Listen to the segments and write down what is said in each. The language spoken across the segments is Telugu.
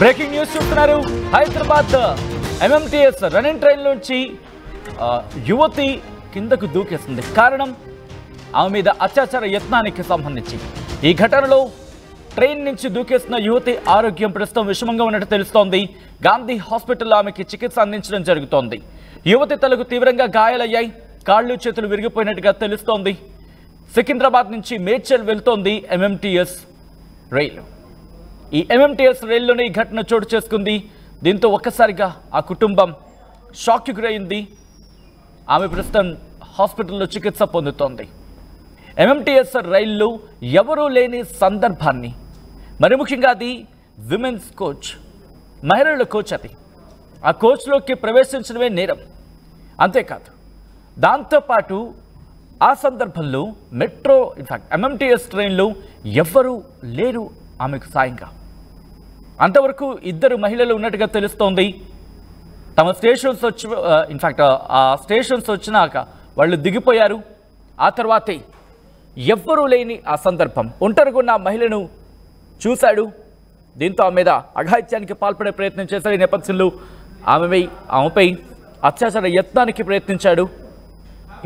బ్రేకింగ్ న్యూస్ చూస్తున్నారు. హైదరాబాద్ ఎంఎంటీఎస్ రన్నింగ్ ట్రైన్ నుంచి యువతి కిందకు దూకేసింది. కారణం ఆమె మీద అత్యాచార యత్నానికి సంబంధించి. ఈ ఘటనలో ట్రైన్ నుంచి దూకేసిన యువతి ఆరోగ్యం ప్రస్తుతం విషమంగా ఉన్నట్టు తెలుస్తోంది. గాంధీ హాస్పిటల్లో ఆమెకి చికిత్స అందించడం జరుగుతోంది. యువతి తలకు తీవ్రంగా గాయాలయ్యాయి. కాళ్ళు చేతులు విరిగిపోయినట్టుగా తెలుస్తోంది. సికింద్రాబాద్ నుంచి మేడ్చల్ వెళ్తోంది ఎంఎంటీఎస్ రైలు. ఈ ఎంఎంటీఎస్ రైల్లోనే ఈ ఘటన చోటు చేసుకుంది. దీంతో ఒక్కసారిగా ఆ కుటుంబం షాక్కి గురైంది. ఆమె ప్రస్తుతం హాస్పిటల్లో చికిత్స పొందుతోంది. ఎంఎంటీఎస్ రైల్లో ఎవరూ లేని సందర్భాన్ని, మరి ముఖ్యంగా అది విమెన్స్ కోచ్, మహిళల కోచ్. అది ఆ కోచ్లోకి ప్రవేశించడమే నేరం. అంతేకాదు, దాంతోపాటు ఆ సందర్భంలో మెట్రో ఇన్ఫాక్ట్ ఎంఎంటీఎస్ ట్రైన్లో ఎవ్వరూ లేరు ఆమెకు సాయంగా. అంతవరకు ఇద్దరు మహిళలు ఉన్నట్టుగా తెలుస్తోంది. తమ స్టేషన్స్ వచ్చి ఇన్ఫాక్ట్ ఆ స్టేషన్స్ వచ్చినాక వాళ్ళు దిగిపోయారు. ఆ తర్వాతే ఎవ్వరూ లేని ఆ సందర్భం ఒంటరిగా ఉన్న మహిళను చూశాడు. దీంతో ఆమె మీద అఘాయిత్యానికి పాల్పడే ప్రయత్నం చేశాడు. ఈ నేపథ్యంలో ఆమెపై అత్యాచార యత్నానికి ప్రయత్నించాడు.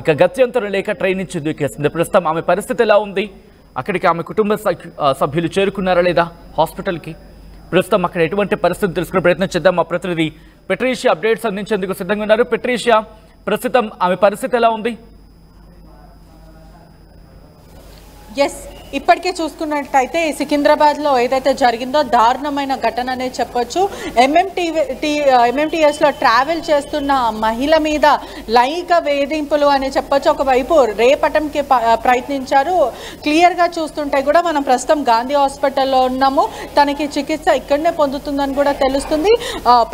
ఇక గత్యంతరం లేక ట్రైన్ నుంచి దూకేసింది. ప్రస్తుతం ఆమె పరిస్థితి ఎలా ఉంది, అక్కడికి ఆమె కుటుంబ సభ్యులు చేరుకున్నారా లేదా హాస్పిటల్కి, ప్రస్తుతం అక్కడ ఎటువంటి పరిస్థితి తెలుసుకునే ప్రయత్నం చేద్దాం. మా ప్రతినిధి పెట్రీషియా అప్డేట్స్ అందించేందుకు సిద్ధంగా ఉన్నారు. పెట్రీషియా, ప్రస్తుతం ఆమె పరిస్థితి ఎలా ఉంది? ఎస్, ఇప్పటికే చూసుకున్నట్టయితే సికింద్రాబాద్లో ఏదైతే జరిగిందో దారుణమైన ఘటన అనే చెప్పొచ్చు. ఎంఎంటీఎస్లో ట్రావెల్ చేస్తున్న మహిళ మీద లైంగిక వేధింపులు అని చెప్పొచ్చు. ఒకవైపు రేపటంకి ప్రయత్నించారు. క్లియర్గా చూస్తుంటే కూడా మనం ప్రస్తుతం గాంధీ హాస్పిటల్లో ఉన్నాము. తనకి చికిత్స ఇక్కడనే పొందుతుందని కూడా తెలుస్తుంది.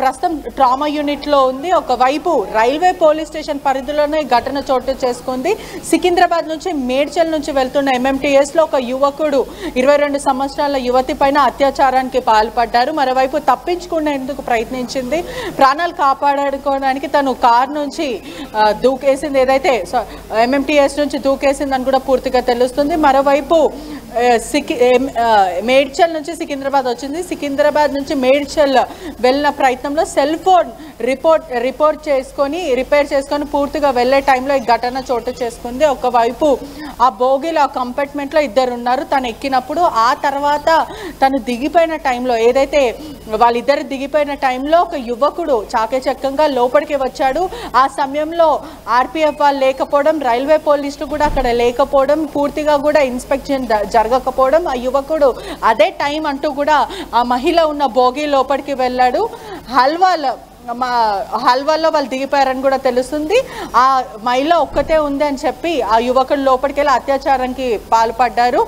ప్రస్తుతం ట్రామా యూనిట్లో ఉంది. ఒకవైపు రైల్వే పోలీస్ స్టేషన్ పరిధిలోనే ఘటన చోటు చేసుకుంది. సికింద్రాబాద్ నుంచి మేడ్చల్ నుంచి వెళ్తున్న ఎంఎంటీఎస్లో ఒక యువకుడు 22 సంవత్సరాల యువతి పైన అత్యాచారానికి పాల్పడ్డారు. మరోవైపు తప్పించుకునేందుకు ప్రయత్నించింది. ప్రాణాలు కాపాడుకోవడానికి తను కార్ నుంచి దూకేసింది. ఏదైతే ఎంఎంటీఎస్ నుంచి దూకేసిందని కూడా పూర్తిగా తెలుస్తుంది. మరోవైపు మేడ్చల్ నుంచి సికింద్రాబాద్ వచ్చింది. సికింద్రాబాద్ నుంచి మేడ్చల్ వెళ్ళిన ప్రయత్నంలో సెల్ ఫోన్ రిపేర్ చేసుకొని పూర్తిగా వెళ్ళే టైంలో ఈ ఘటన చోటు చేసుకుంది. ఒకవైపు ఆ బోగిలో ఆ కంపార్ట్మెంట్లో ఇద్దరు ఉన్నారు. తను ఎక్కినప్పుడు ఆ తర్వాత తను దిగిపోయిన టైంలో ఏదైతే వాళ్ళిద్దరు దిగిపోయిన టైంలో ఒక యువకుడు చాకచక్యంగా లోపలికి వచ్చాడు. ఆ సమయంలో ఆర్పిఎఫ్ వాళ్ళు లేకపోవడం, రైల్వే పోలీసులు కూడా అక్కడ లేకపోవడం, పూర్తిగా కూడా ఇన్స్పెక్షన్ జరగకపోవడం, ఆ యువకుడు అదే టైం అంటూ కూడా ఆ మహిళ ఉన్న బోగి లోపలికి వెళ్ళాడు. హల్వాలో వాళ్ళు దిగిపోయారని కూడా తెలుస్తుంది. ఆ మహిళ ఒక్కతే ఉంది అని చెప్పి ఆ యువకుడు లోపలికి వెళ్ళి అత్యాచారానికి పాల్పడ్డారు.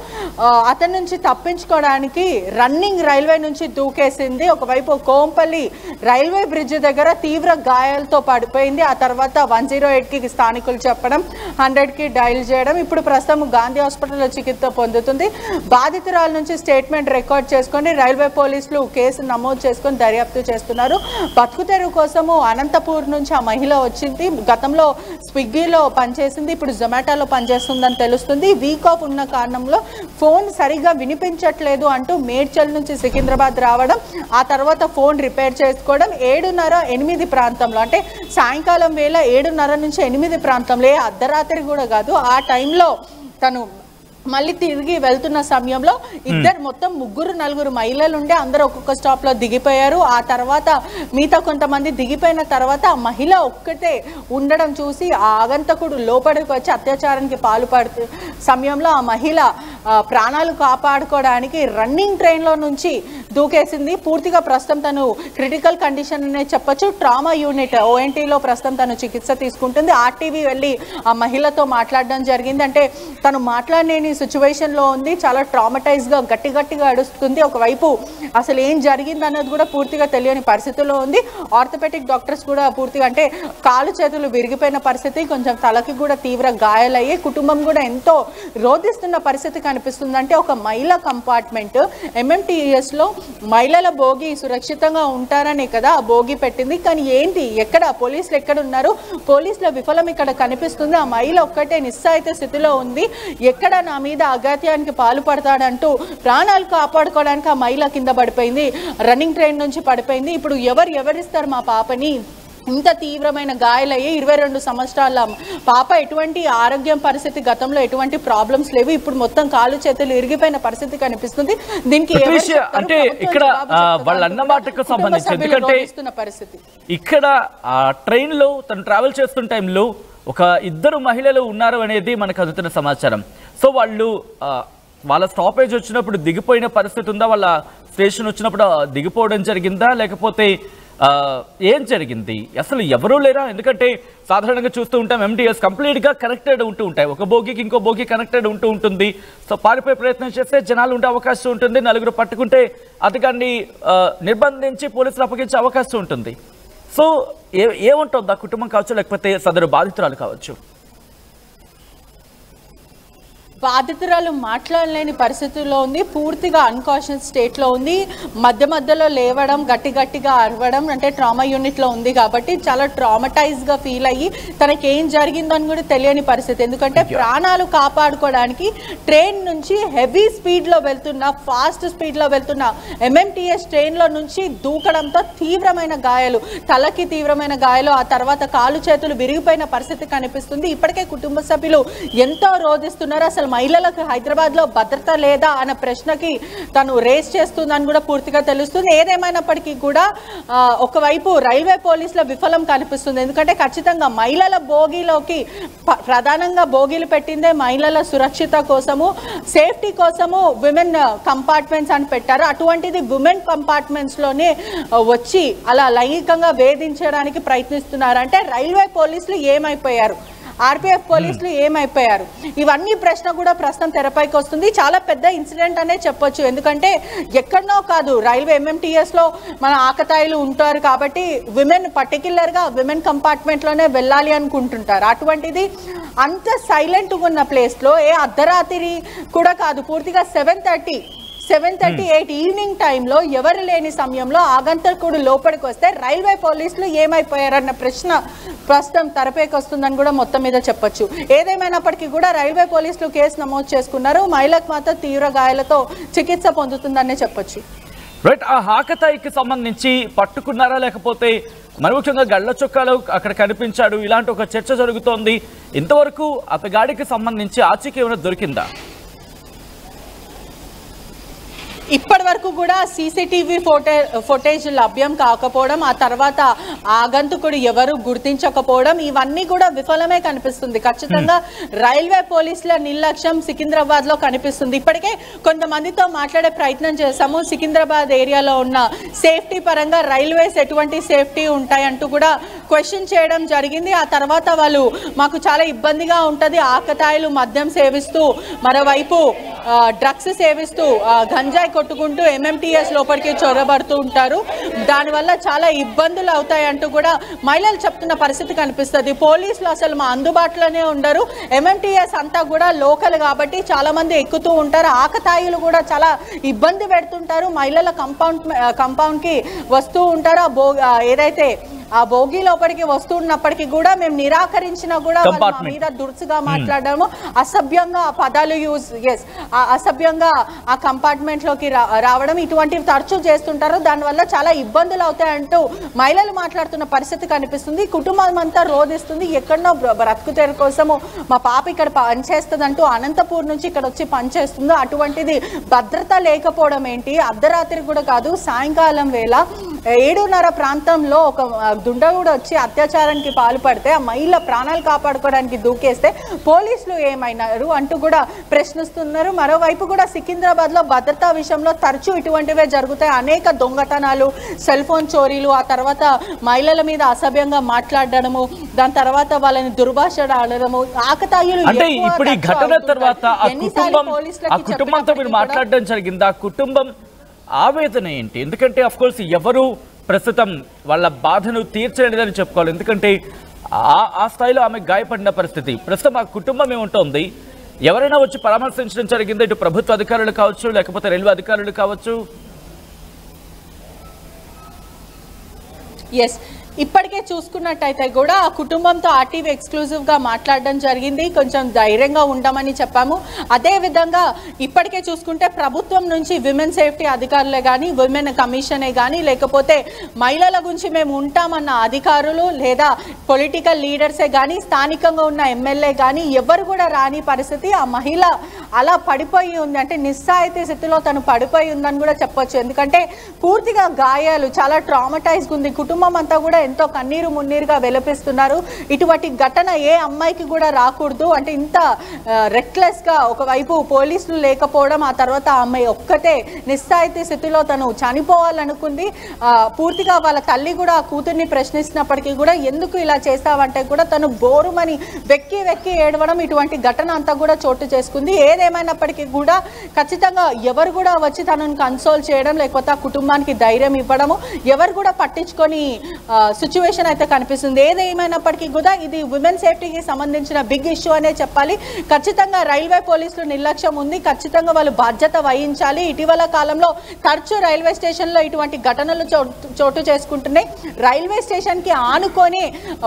అతని నుంచి తప్పించుకోవడానికి రన్నింగ్ రైల్వే నుంచి దూకేసింది. ఒకవైపు కోంపల్లి రైల్వే బ్రిడ్జ్ దగ్గర తీవ్ర గాయాలతో పడిపోయింది. ఆ తర్వాత 108కి స్థానికులు చెప్పడం, 100కి డయల్ చేయడం. ఇప్పుడు ప్రస్తుతం గాంధీ హాస్పిటల్లో చికిత్స పొందుతుంది. బాధితురాల నుంచి స్టేట్మెంట్ రికార్డ్ చేసుకొని రైల్వే పోలీసులు కేసు నమోదు చేసుకొని దర్యాప్తు చేస్తున్నారు. బతుకుతెరువు కోసము అనంతపూర్ నుంచి ఆ మహిళ వచ్చింది. గతంలో స్విగ్గీలో పనిచేసింది, ఇప్పుడు జొమాటోలో పనిచేస్తుందని తెలుస్తుంది. వీక్ ఆఫ్ ఉన్న కారణంలో ఫోన్ సరిగా వినిపించట్లేదు అంటూ మేడ్చల్ నుంచి సికింద్రాబాద్ రావడం, ఆ తర్వాత ఫోన్ రిపేర్ చేసుకోవడం. 7:30-8 ప్రాంతంలో, అంటే సాయంకాలం వేళ 7:30 నుంచి 8 ప్రాంతంలో, అర్ధరాత్రి కూడా కాదు, ఆ టైంలో తను మళ్ళీ తిరిగి వెళ్తున్న సమయంలో మొత్తం 3-4 మహిళలు ఉండే అందరూ ఒక్కొక్క స్టాప్లో దిగిపోయారు. ఆ తర్వాత మిగతా కొంతమంది దిగిపోయిన తర్వాత ఆ మహిళ ఒక్కటే ఉండడం చూసి ఆ ఆగంతకుడు లోపలికి వచ్చి అత్యాచారానికి పాల్పడు సమయంలో ఆ మహిళ ప్రాణాలు కాపాడుకోవడానికి రన్నింగ్ ట్రైన్లో నుంచి దూకేసింది. పూర్తిగా ప్రస్తుతం తను క్రిటికల్ కండిషన్ అనే చెప్పొచ్చు. ట్రామా యూనిట్ ఓఎన్టీలో ప్రస్తుతం తను చికిత్స తీసుకుంటుంది. ఆర్టీవీ వెళ్ళి ఆ మహిళతో మాట్లాడడం జరిగింది. అంటే తను మాట్లాడలేని సిచ్యువేషన్లో ఉంది. చాలా ట్రామటైజ్గా గట్టిగా అడుస్తుంది. ఒకవైపు అసలు ఏం జరిగింది అన్నది కూడా పూర్తిగా తెలియని పరిస్థితిలో ఉంది. ఆర్థోపెటిక్ డాక్టర్స్ కూడా పూర్తిగా, అంటే కాలు చేతులు విరిగిపోయిన పరిస్థితి, కొంచెం తలకి కూడా తీవ్ర గాయాలయ్యి కుటుంబం కూడా ఎంతో రోధిస్తున్న పరిస్థితి కనిపిస్తుంది. అంటే ఒక మహిళా కంపార్ట్మెంట్ ఎంఎంటీఎస్లో మహిళల భోగి సురక్షితంగా ఉంటారనే కదా ఆ భోగి పెట్టింది. కానీ ఏంటి, ఎక్కడ పోలీసులు ఎక్కడ ఉన్నారు? పోలీసుల విఫలం ఇక్కడ కనిపిస్తుంది. ఆ మహిళ ఒక్కటే నిస్సాయిత స్థితిలో ఉంది. ఎక్కడ నా మీద అఘాత్యానికి పాల్పడతాడంటూ ప్రాణాలు కాపాడుకోవడానికి ఆ మహిళ కింద పడిపోయింది, రన్నింగ్ ట్రైన్ నుంచి పడిపోయింది. ఇప్పుడు ఎవరిస్తారు మా పాపని? ఇంత తీవ్రమైన గాయాలయ్యి 22 సంవత్సరాల పాప ఎటువంటి ఆరోగ్యం పరిస్థితి, గతంలో ఎటువంటి ప్రాబ్లమ్స్ లేవు, ఇప్పుడు మొత్తం కాలు చేతులు ఇరిగిపోయిన పరిస్థితి కనిపిస్తుంది. దీనికి అంటే ఇక్కడ వాళ్ళ అన్నమాటకు సంబంధించి, ఎందుకంటే ఇక్కడ ట్రైన్ లో తను ట్రావెల్ చేస్తున్న టైంలో ఒక 2 మహిళలు ఉన్నారు అనేది మనకు అందుతున్న సమాచారం. సో వాళ్ళు వాళ్ళ స్టాపేజ్ వచ్చినప్పుడు దిగిపోయిన పరిస్థితి ఉందా? వాళ్ళ స్టేషన్ వచ్చినప్పుడు దిగిపోవడం జరిగిందా, లేకపోతే ఏం జరిగింది? అసలు ఎవరూ లేరా? ఎందుకంటే సాధారణంగా చూస్తూ ఉంటాం ఎంటీఎస్ కంప్లీట్గా కనెక్టెడ్ ఉంటూ ఉంటాయి, ఒక బోగికి ఇంకో బోగి కనెక్టెడ్ ఉంటూ ఉంటుంది. సో పారిపోయే ప్రయత్నం చేస్తే జనాలు ఉండే అవకాశం ఉంటుంది, నలుగురు పట్టుకుంటే అతగాన్ని నిర్బంధించి పోలీసులు అప్పగించే అవకాశం ఉంటుంది. సో ఏముంటుంది ఆ కుటుంబం కావచ్చు, లేకపోతే సదరు బాధితురాలు కావచ్చు? బాధితురాలు మాట్లాడలేని పరిస్థితుల్లో ఉంది, పూర్తిగా అన్కాన్షియస్ స్టేట్లో ఉంది. మధ్యలో లేవడం, గట్టిగా అరవడం, అంటే ట్రామా యూనిట్లో ఉంది కాబట్టి చాలా ట్రామటైజ్గా ఫీల్ అయ్యి తనకేం జరిగిందని కూడా తెలియని పరిస్థితి. ఎందుకంటే ప్రాణాలు కాపాడుకోవడానికి ట్రైన్ నుంచి హెవీ స్పీడ్లో వెళ్తున్న, ఫాస్ట్ స్పీడ్లో వెళ్తున్న ఎంఎంటీఎస్ ట్రైన్లో నుంచి దూకడంతో తీవ్రమైన గాయాలు, తలకి తీవ్రమైన గాయాలు, ఆ తర్వాత కాలు చేతులు విరిగిపోయిన పరిస్థితి కనిపిస్తుంది. ఇప్పటికే కుటుంబ సభ్యులు ఎంతో రోధిస్తున్నారు. అసలు మహిళలకు హైదరాబాద్లో భద్రత లేదా అన్న ప్రశ్నకి తను రేస్ చేస్తుందని కూడా పూర్తిగా తెలుస్తుంది. ఏదేమైనప్పటికీ కూడా ఒకవైపు రైల్వే పోలీసుల విఫలం కనిపిస్తుంది. ఎందుకంటే ఖచ్చితంగా మహిళల భోగిలోకి ప్రధానంగా భోగిలు పెట్టిందే మహిళల సురక్షిత కోసము, సేఫ్టీ కోసము విమెన్ కంపార్ట్మెంట్స్ అని పెట్టారు. అటువంటిది విమెన్ కంపార్ట్మెంట్స్లోనే వచ్చి అలా లైంగికంగా వేధించడానికి ప్రయత్నిస్తున్నారు. అంటే రైల్వే పోలీసులు ఏమైపోయారు, ఆర్పీఎఫ్ పోలీసులు ఏమైపోయారు? ఇవన్నీ ప్రశ్న కూడా ప్రస్తుతం తెరపైకి వస్తుంది. చాలా పెద్ద ఇన్సిడెంట్ అనే చెప్పొచ్చు. ఎందుకంటే ఎక్కడనో కాదు, రైల్వే ఎంఎంటీఎస్లో మన ఆకతాయిలు ఉంటారు కాబట్టి విమెన్, పర్టిక్యులర్గా విమెన్ కంపార్ట్మెంట్లోనే వెళ్ళాలి అనుకుంటుంటారు. అటువంటిది అంత సైలెంట్గా ఉన్న ప్లేస్లో అర్ధరాత్రి కూడా కాదు, పూర్తిగా 7:38 ఈవినింగ్ టైంలో ఎవరు లేని సమయంలో ఆగంతకుడు లోపలికి వస్తే రైల్వే పోలీసులు ఏమైపోయారన్న ప్రశ్న ప్రస్తుతం తెరపైకి వస్తుందని కూడా మొత్తం మీద చెప్పొచ్చు. ఏదేమైనప్పటికీ కూడా రైల్వే పోలీసులు కేసు నమోదు చేసుకున్నారు. మహిళకు మాత్రం తీవ్ర గాయాలతో చికిత్స పొందుతుందనే చెప్పొచ్చు. రైట్, ఆ ఆకతాయికి సంబంధించి పట్టుకున్నారా, లేకపోతే మరి ముఖ్యంగా గళ్ళ చొక్కాలు అక్కడ కనిపించాడు, ఇలాంటి ఒక చర్చ జరుగుతోంది. ఇంతవరకు అతగాడికి సంబంధించి ఆచూకీ ఏమైనా దొరికిందా? ఇప్పటి వరకు కూడా సీసీటీవీ ఫుటేజ్ లభ్యం కాకపోవడం, ఆ తర్వాత ఆగంతుకుడు ఎవరు గుర్తించకపోవడం, ఇవన్నీ కూడా విఫలమే కనిపిస్తుంది. ఖచ్చితంగా రైల్వే పోలీసుల నిర్లక్ష్యం సికింద్రాబాద్లో కనిపిస్తుంది. ఇప్పటికే కొంతమందితో మాట్లాడే ప్రయత్నం చేశాము. సికింద్రాబాద్ ఏరియాలో ఉన్న సేఫ్టీ పరంగా రైల్వేస్ ఎటువంటి సేఫ్టీ ఉంటాయంటూ కూడా క్వశ్చన్ చేయడం జరిగింది. ఆ తర్వాత వాళ్ళు మాకు చాలా ఇబ్బందిగా ఉంటుంది, ఆకతాయిలు మద్యం సేవిస్తూ, మరోవైపు డ్రగ్స్ సేవిస్తూ, గంజాయి కొట్టుకుంటూ ఎంఎంటీఎస్ లోపలికి చొరబడుతూ ఉంటారు, దానివల్ల చాలా ఇబ్బందులు అవుతాయంటూ కూడా మహిళలు చెప్తున్న పరిస్థితి కనిపిస్తుంది. పోలీసులు అసలు మా అందుబాటులోనే ఉండరు, ఎంఎంటీఎస్ అంతా కూడా లోకల్ కాబట్టి చాలా మంది ఎక్కుతూ ఉంటారు, ఆకతాయిలు కూడా చాలా ఇబ్బంది పెడుతుంటారు, మహిళల కంపౌండ్కి వస్తూ ఉంటారు. ఏదైతే ఆ భోగి లోపలికి వస్తున్నప్పటికీ కూడా మేము నిరాకరించినా కూడా మా మీద దురుసుగా మాట్లాడము, అసభ్యంగా పదాలు అసభ్యంగా ఆ కంపార్ట్మెంట్ లోకి రావడం, ఇటువంటివి తరచూ చేస్తుంటారు. దానివల్ల చాలా ఇబ్బందులు అవుతాయంటూ మహిళలు మాట్లాడుతున్న పరిస్థితి కనిపిస్తుంది. కుటుంబం అంతా రోధిస్తుంది, ఎక్కడనో బ్రతుకుతెరు కోసము మా పాప ఇక్కడ పనిచేస్తుంది అంటూ అనంతపూర్ నుంచి ఇక్కడ వచ్చి పనిచేస్తుందో, అటువంటిది భద్రత లేకపోవడం ఏంటి? అర్ధరాత్రి కూడా కాదు, సాయంకాలం వేళ 7:30 ప్రాంతంలో ఒక దుండగుడు వచ్చి అత్యాచారానికి పాల్పడితే ఆ మహిళ ప్రాణాలు కాపాడుకోవడానికి దూకేస్తే పోలీసులు ఏమైనారు అంటూ కూడా ప్రశ్నిస్తున్నారు. మరోవైపు కూడా సికింద్రాబాద్లో భద్రతా విషయంలో తరచూ ఇటువంటివే జరుగుతాయి. అనేక దొంగతనాలు, సెల్ ఫోన్ చోరీలు, ఆ తర్వాత మహిళల మీద అసభ్యంగా మాట్లాడడము, దాని తర్వాత వాళ్ళని దుర్భాష ఆడడము, ఆకతాయిలు. అంటే ఇప్పుడు ఈ ఘటన తర్వాత ఆ కుటుంబంతో మీరు మాట్లాడడం జరిగింది, ఆ కుటుంబం ఆవేదన ఏంటి? ఎందుకంటే అఫ్ కోర్స్ ఎవరు ప్రస్తుతం వాళ్ళ బాధను తీర్చలేదని చెప్పుకోవాలి. ఎందుకంటే ఆ స్థాయిలో ఆమె గాయపడిన పరిస్థితి. ప్రస్తుతం ఆ కుటుంబం ఏముంటుంది? ఎవరైనా వచ్చి పరామర్శించడం జరిగింది, ఇటు ప్రభుత్వ అధికారులు కావచ్చు, లేకపోతే రైల్వే అధికారులు కావచ్చు? ఎస్, ఇప్పటికే చూసుకున్నట్టయితే కూడా ఆ కుటుంబంతో ఆర్టీవీ ఎక్స్క్లూజివ్గా మాట్లాడడం జరిగింది. కొంచెం ధైర్యంగా ఉండమని చెప్పాము. అదేవిధంగా ఇప్పటికే చూసుకుంటే ప్రభుత్వం నుంచి విమెన్ సేఫ్టీ అధికారులే కానీ, విమెన్ కమిషనే కానీ, లేకపోతే మహిళల గురించి మేము ఉంటామన్న అధికారులు లేదా పొలిటికల్ లీడర్సే కానీ, స్థానికంగా ఉన్న ఎమ్మెల్యే కానీ ఎవరు కూడా రాని పరిస్థితి. ఆ మహిళ అలా పడిపోయి ఉంది, అంటే నిస్సాయితీ స్థితిలో తను పడిపోయి ఉందని కూడా చెప్పొచ్చు. ఎందుకంటే పూర్తిగా గాయాలు, చాలా ట్రామటైజ్గా ఉంది. కుటుంబం అంతా కూడా ఎంతో కన్నీరు మున్నీరుగా వెలిపిస్తున్నారు. ఇటువంటి ఘటన ఏ అమ్మాయికి కూడా రాకూడదు. అంటే ఇంత రెక్లెస్గా ఒకవైపు పోలీసులు లేకపోవడం, ఆ తర్వాత ఆ అమ్మాయి ఒక్కతే నిస్సాయితీ స్థితిలో తను చనిపోవాలనుకుంది. పూర్తిగా వాళ్ళ తల్లి కూడా ఆ కూతుర్ని ప్రశ్నిస్తున్నప్పటికీ కూడా ఎందుకు ఇలా చేస్తావంటే కూడా తను బోరుమని వెక్కి వెక్కి ఏడవడం, ఇటువంటి ఘటన అంతా కూడా చోటు చేసుకుంది. ఏదేమైనప్పటికీ కూడా ఖచ్చితంగా ఎవరు కూడా వచ్చి తనను కన్సోల్ చేయడం, లేకపోతే ఆ కుటుంబానికి ధైర్యం ఇవ్వడము ఎవరు కూడా పట్టించుకొని సిచ్యువేషన్ అయితే కనిపిస్తుంది. ఏదేమైనప్పటికీ కూడా ఇది విమెన్ సేఫ్టీకి సంబంధించిన బిగ్ ఇష్యూ అనే చెప్పాలి. ఖచ్చితంగా రైల్వే పోలీసులు నిర్లక్ష్యం ఉంది. ఖచ్చితంగా వాళ్ళు బాధ్యత వహించాలి. ఇటీవల కాలంలో తరచూ రైల్వే స్టేషన్లో ఇటువంటి ఘటనలు చోటు చేసుకుంటున్నాయి. రైల్వే స్టేషన్కి ఆనుకొని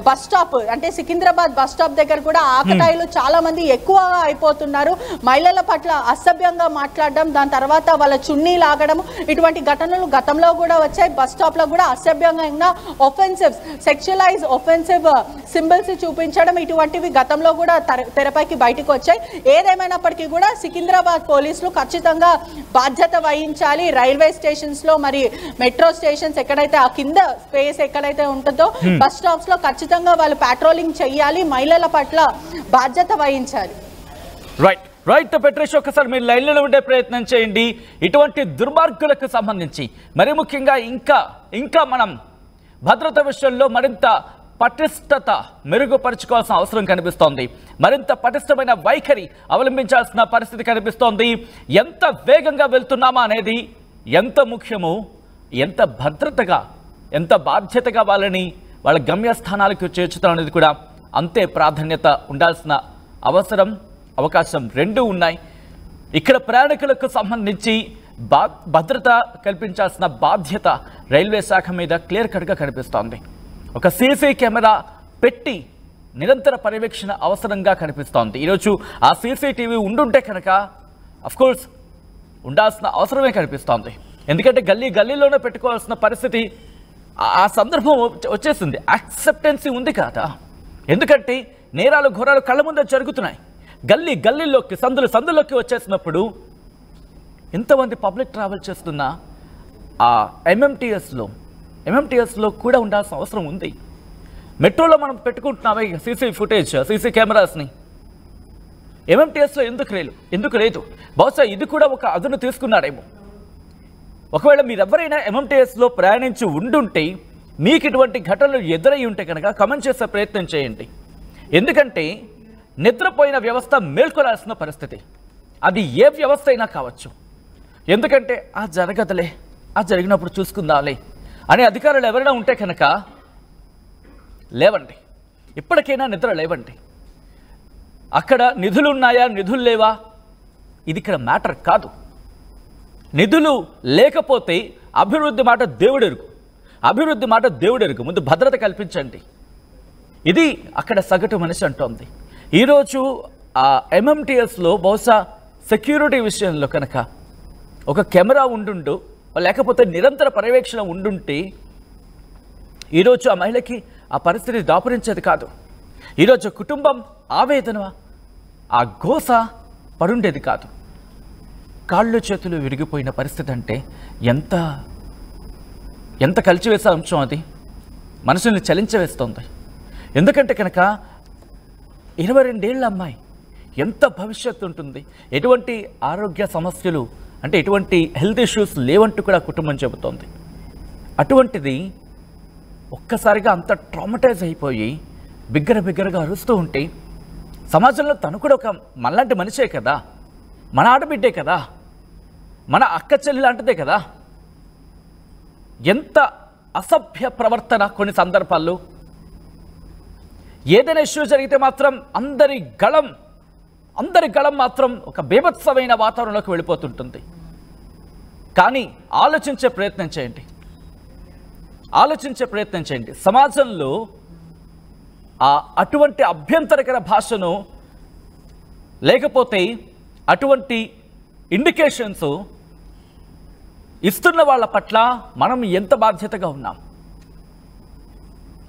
బస్ స్టాప్, అంటే సికింద్రాబాద్ బస్ స్టాప్ దగ్గర కూడా ఆకతాయిలు చాలా మంది ఎక్కువగా అయిపోతున్నారు. మహిళల పట్ల అసభ్యంగా మాట్లాడడం, దాని తర్వాత వాళ్ళ చున్నీ లాగడం, ఇటువంటి ఘటనలు గతంలో కూడా వచ్చాయి. బస్ స్టాప్లో కూడా అసభ్యంగా ఒఫెన్సివ్, సెక్షువలైజ్ ఒఫెన్సివ్ సింబల్స్ చూపించడం, ఇటువంటివి గతంలో కూడా తెరపైకి బయటకు వచ్చాయి. ఏదేమైనప్పటికీ కూడా సికింద్రాబాద్ పోలీసులు ఖచ్చితంగా బాధ్యత వహించాలి. రైల్వే స్టేషన్స్ లో, మరి మెట్రో స్టేషన్స్ ఎక్కడైతే ఆ కింద స్పేస్ ఎక్కడైతే ఉంటుందో బస్ స్టాప్స్ లో ఖచ్చితంగా వాళ్ళు పాట్రోలింగ్ చేయాలి. మహిళల పట్ల బాధ్యత వహించాలి. రైట్ పెట్రేష్, ఒకసారి మీరు లైన్లో ఉండే ప్రయత్నం చేయండి. ఇటువంటి దుర్మార్గులకు సంబంధించి మరి ముఖ్యంగా ఇంకా మనం భద్రత విషయంలో మరింత పటిష్టత మెరుగుపరుచుకోవాల్సిన అవసరం కనిపిస్తోంది. మరింత పటిష్టమైన వైఖరి అవలంబించాల్సిన పరిస్థితి కనిపిస్తోంది. ఎంత వేగంగా వెళ్తున్నామా అనేది ఎంత ముఖ్యమో, ఎంత భద్రతగా, ఎంత బాధ్యతగా వాళ్ళ గమ్యస్థానాలకు చేర్చుతాం అనేది కూడా అంతే ప్రాధాన్యత ఉండాల్సిన అవకాశం రెండూ ఉన్నాయి. ఇక్కడ ప్రయాణికులకు సంబంధించి భద్రత కల్పించాల్సిన బాధ్యత రైల్వే శాఖ మీద క్లియర్ కట్గా కనిపిస్తోంది. ఒక సీసీ కెమెరా పెట్టి నిరంతర పర్యవేక్షణ అవసరంగా కనిపిస్తోంది. ఈరోజు ఆ సీసీటీవీ ఉండుంటే కనుక అఫ్కోర్స్ ఉండాల్సిన అవసరమే కనిపిస్తోంది. ఎందుకంటే గల్లీలోనే పెట్టుకోవాల్సిన పరిస్థితి, ఆ సందర్భం వచ్చేసింది. యాక్సెప్టెన్సీ ఉంది కదా, ఎందుకంటే నేరాలు ఘోరాలు కళ్ళ ముందే జరుగుతున్నాయి. గల్లీల్లోకి, సందుల్లోకి వచ్చేసినప్పుడు ఎంతమంది పబ్లిక్ ట్రావెల్ చేస్తున్నా ఆ ఎంఎంటీఎస్లో కూడా ఉండాల్సిన అవసరం ఉంది. మెట్రోలో మనం పెట్టుకుంటున్నామే సీసీ ఫుటేజ్, సీసీ కెమెరాస్ని. ఎంఎంటీఎస్లో ఎందుకు లేదు? బహుశా ఇది కూడా ఒక అదును తీసుకున్నాడేమో. ఒకవేళ మీరెవరైనా ఎంఎంటీఎస్లో ప్రయాణించి ఉండుంటే, మీకు ఇటువంటి ఘటనలు ఎదురై ఉంటే కనుక కమెంట్ చేసే ప్రయత్నం చేయండి. ఎందుకంటే నిద్రపోయిన వ్యవస్థ మేల్కొనాల్సిన పరిస్థితి, అది ఏ వ్యవస్థ అయినా కావచ్చు. ఎందుకంటే జరగదులే, జరిగినప్పుడు చూసుకుందాలే అనే అధికారులు ఎవరైనా ఉంటే కనుక లేవండి, ఇప్పటికైనా నిద్ర లేవండి. అక్కడ నిధులు ఉన్నాయా, నిధులు లేవా, ఇది ఇక్కడ మ్యాటర్ కాదు. నిధులు లేకపోతే అభివృద్ధి మాట దేవుడెరుగు, ముందు భద్రత కల్పించండి. ఇది అక్కడ సగటు మనిషి అంటోంది. ఈరోజు ఆ ఎంఎంటీఎస్లో బహుశా సెక్యూరిటీ విషయంలో కనుక ఒక కెమెరా ఉండుండు, లేకపోతే నిరంతర పర్యవేక్షణ ఉండుంటే ఈరోజు ఆ మహిళకి ఆ పరిస్థితి దాపురించేది కాదు. ఈరోజు కుటుంబం ఆవేదన, ఆ గోస పడుండేది కాదు. కాళ్ళు చేతులు విరిగిపోయిన పరిస్థితి అంటే ఎంత కలిచివేసే అంశం అది, మనసుని చలించవేస్తోంది. ఎందుకంటే కనుక 22 ఏళ్ల అమ్మాయి, ఎంత భవిష్యత్తు ఉంటుంది, ఎటువంటి ఆరోగ్య సమస్యలు, అంటే ఎటువంటి హెల్త్ ఇష్యూస్ లేవంటూ కూడా కుటుంబం చెబుతోంది. అటువంటిది ఒక్కసారిగా అంత ట్రామటైజ్ అయిపోయి బిగ్గరగా అరుస్తూ ఉంటే, సమాజంలో తను కూడా ఒక మనలాంటి మనిషే కదా, మన ఆడబిడ్డే కదా, మన అక్క చెల్లి లాంటిదే కదా. ఎంత అసభ్య ప్రవర్తన కొన్ని సందర్భాల్లో. ఏదైనా ఇష్యూ జరిగితే మాత్రం అందరి గళం మాత్రం ఒక బీభత్సమైన వాతావరణంలోకి వెళ్ళిపోతుంటుంది. కానీ ఆలోచించే ప్రయత్నం చేయండి. ఆలోచించే ప్రయత్నం చేయండి. సమాజంలో అటువంటి అభ్యంతరకర భాషను లేకపోతే అటువంటి ఇండికేషన్స్ ఇస్తున్న వాళ్ళ పట్ల మనం ఎంత బాధ్యతగా ఉన్నాం.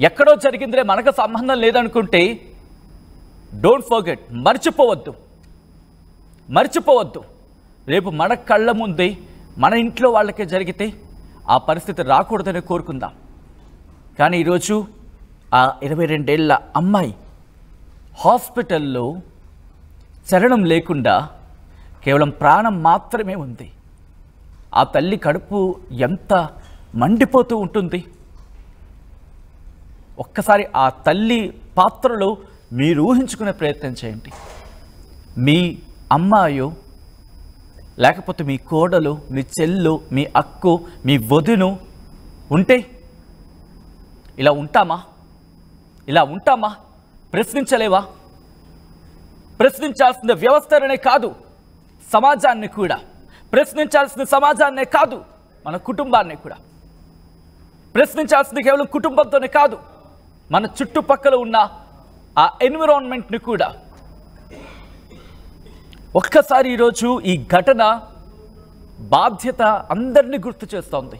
ఎక్కడో జరిగిందిలే మనకు సంబంధం లేదనుకుంటే డోంట్ ఫర్గెట్, మర్చిపోవద్దు. రేపు మన కళ్ళ ముందే మన ఇంట్లో వాళ్ళకే జరిగితే ఆ పరిస్థితి రాకూడదని కోరుకుందాం. కానీ ఈరోజు ఆ 22 ఏళ్ల అమ్మాయి హాస్పిటల్లో చలనం లేకుండా కేవలం ప్రాణం మాత్రమే ఉంది. ఆ తల్లి కడుపు ఎంత మండిపోతూ ఉంటుంది. ఒక్కసారి ఆ తల్లి పాత్రలో మీరు ఊహించుకునే ప్రయత్నం చేయండి. మీ అమ్మాయో లేకపోతే మీ కోడలు, మీ చెల్లు, మీ అక్కు, మీ వదిను ఉంటే ఇలా ఉంటామా? ప్రశ్నించలేవా? ప్రశ్నించాల్సిన వ్యవస్థనే కాదు, సమాజాన్ని కూడా ప్రశ్నించాల్సిన, సమాజాన్నే కాదు మన కుటుంబాన్ని కూడా ప్రశ్నించాల్సింది. కేవలం కుటుంబంతోనే కాదు, మన చుట్టుపక్కల ఉన్న ఆ ఎన్విరాన్మెంట్ని కూడా. ఒక్కసారి ఈరోజు ఈ ఘటన బాధ్యత అందరినీ గుర్తు చేస్తోంది.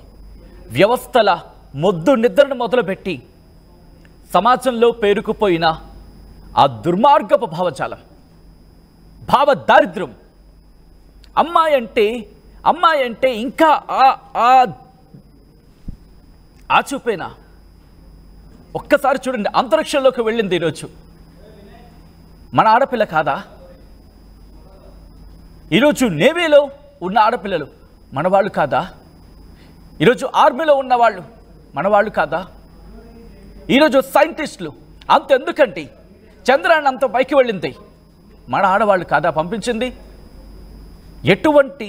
వ్యవస్థల మొద్దు నిద్రను మొదలుపెట్టి సమాజంలో పేరుకుపోయిన ఆ దుర్మార్గపు భావజాలం, భావ దారిద్ర్యం. అమ్మాయి అంటే ఇంకా ఆ చూపేనా? ఒక్కసారి చూడండి, అంతరిక్షంలోకి వెళ్ళింది ఈరోజు. మన ఆడపిల్ల కాదా? ఈరోజు నేవీలో ఉన్న ఆడపిల్లలు మనవాళ్ళు కాదా? ఈరోజు ఆర్మీలో ఉన్నవాళ్ళు మనవాళ్ళు కాదా? ఈరోజు సైంటిస్టులు అంతెందుకంటే చంద్రాన్ని అంత పైకి వెళ్ళింది మన ఆడవాళ్ళు కాదా పంపించింది? ఎటువంటి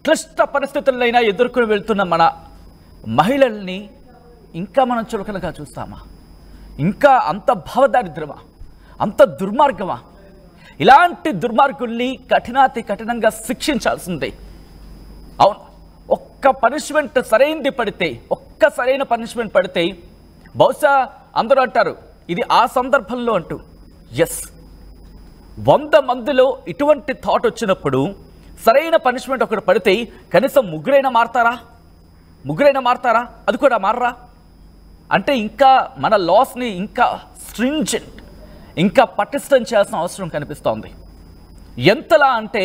క్లిష్ట పరిస్థితులైనా ఎదుర్కొని వెళ్తున్న మన మహిళల్ని ఇంకా మనం చులకనగా చూస్తామా? ఇంకా అంత భావదారిద్రమా? అంత దుర్మార్గమా? ఇలాంటి దుర్మార్గుల్ని కఠినాతి కఠినంగా శిక్షించాల్సిందే. అవును, ఒక్క పనిష్మెంట్ సరైన పనిష్మెంట్ పడితే బహుశా అందరూ అంటారు ఇది ఆ సందర్భంలో అంటూ. ఎస్, 100 మందిలో ఇటువంటి థాట్ వచ్చినప్పుడు సరైన పనిష్మెంట్ ఒకటి పడితే కనీసం ముగ్గురైనా మారతారా? అది కూడా మారరా? అంటే ఇంకా మన లాస్ని ఇంకా స్ట్రింజెంట్, ఇంకా పటిష్టం చేయాల్సిన అవసరం కనిపిస్తోంది. ఎంతలా అంటే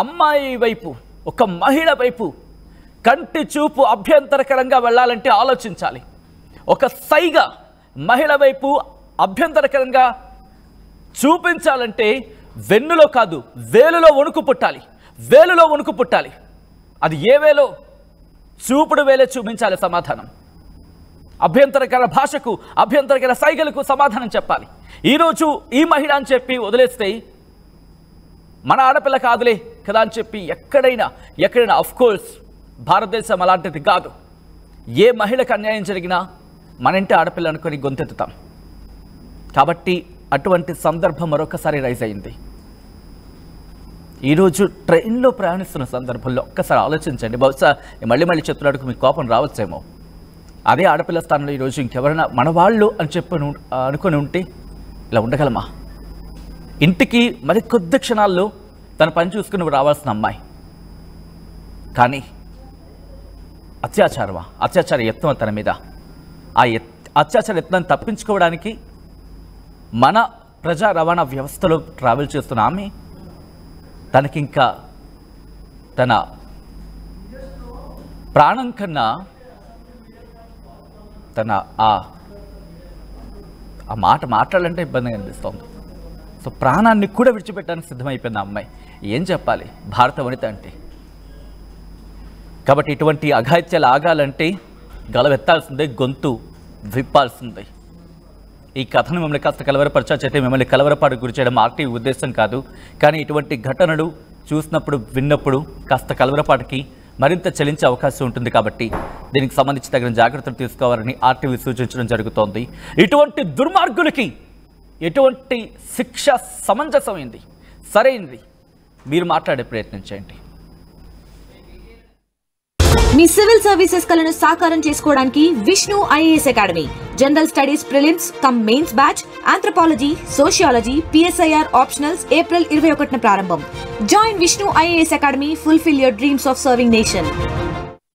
అమ్మాయి వైపు, ఒక మహిళ వైపు కంటి చూపు అభ్యంతరకరంగా వెళ్ళాలంటే ఆలోచించాలి. ఒక సైగ మహిళ వైపు అభ్యంతరకరంగా చూపించాలంటే వెన్నులో కాదు, వేలులో వణుకు పుట్టాలి. అది ఏ వేలో? చూపుడు వేలే చూపించాలి సమాధానం. అభ్యంతరకర భాషకు, అభ్యంతరకర సైగలకు సమాధానం చెప్పాలి. ఈరోజు ఈ మహిళ అని చెప్పి వదిలేస్తే మన ఆడపిల్ల కాదులే కదా అని చెప్పి ఎక్కడైనా అఫ్కోర్స్ భారతదేశం అలాంటిది కాదు. ఏ మహిళకు అన్యాయం జరిగినా మన ఇంటి ఆడపిల్ల అనుకొని గొంతెత్తుతాం. కాబట్టి అటువంటి సందర్భం మరొకసారి రైజ్ అయింది. ఈరోజు ట్రైన్లో ప్రయాణిస్తున్న సందర్భంలో ఒక్కసారి ఆలోచించండి. బహుశా మళ్ళీ చెప్తున్నాడుకు మీకు కోపం రావచ్చేమో. అదే ఆడపిల్ల స్థానంలో ఈరోజు ఇంకెవరైనా మన వాళ్ళు అని అనుకొని ఉంటే ఇలా ఉండగలమా? ఇంటికి మరి కొద్ది క్షణాల్లో తన పని చూసుకుని రావాల్సిన అమ్మాయి కానీ అత్యాచార యత్నం తన మీద. ఆ అత్యాచార యత్నాన్ని తప్పించుకోవడానికి మన ప్రజా రవాణా వ్యవస్థలో ట్రావెల్ చేస్తున్న ఆమె తనకింకా తన ప్రాణం కన్నా తన ఆ మాట మాట్లాడాలంటే ఇబ్బందిగా అనిపిస్తోంది. సో ప్రాణాన్ని కూడా విడిచిపెట్టడానికి సిద్ధమైపోయింది ఆ అమ్మాయి. ఏం చెప్పాలి భారత వనిత అంటే? కాబట్టి ఇటువంటి అఘాయిత్యాలు ఆగాలంటే గలవెత్తాల్సిందే, గొంతు విప్పాల్సిందే. ఈ కథను మిమ్మల్ని కాస్త కలవరపరచైతే మిమ్మల్ని కలవరపాటు గురి చేయడం ఆర్టీవీ ఉద్దేశం కాదు. కానీ ఇటువంటి ఘటనలు చూసినప్పుడు, విన్నప్పుడు కాస్త కలవరపాటుకి మరింత చలించే అవకాశం ఉంటుంది. కాబట్టి దీనికి సంబంధించి తగిన జాగ్రత్తలు తీసుకోవాలని ఆర్టీవీ సూచించడం జరుగుతోంది. ఇటువంటి దుర్మార్గులకి ఎటువంటి శిక్ష సమంజసమైంది, సరైనది మీరు మాట్లాడే ప్రయత్నం చేయండి. మీ సివిల్ సర్వీసెస్ కలను సాకారం చేసుకోవడానికి Vishnu IAS academy general studies prelims cum mains batch, anthropology, sociology, PSIR optionals April 21న ప్రారంభం. Join Vishnu IAS academy, fulfil your dreams of serving nation.